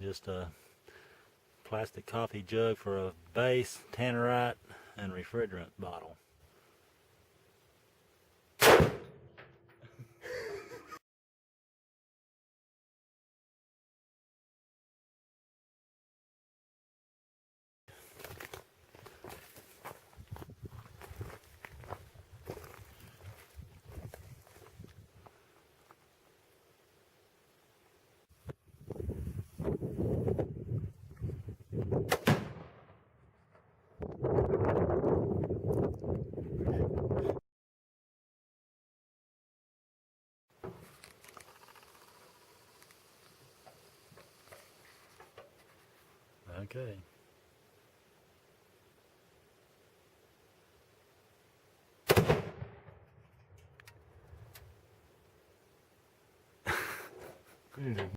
Just a plastic coffee jug for a base, tannerite, and refrigerant bottle. Okay.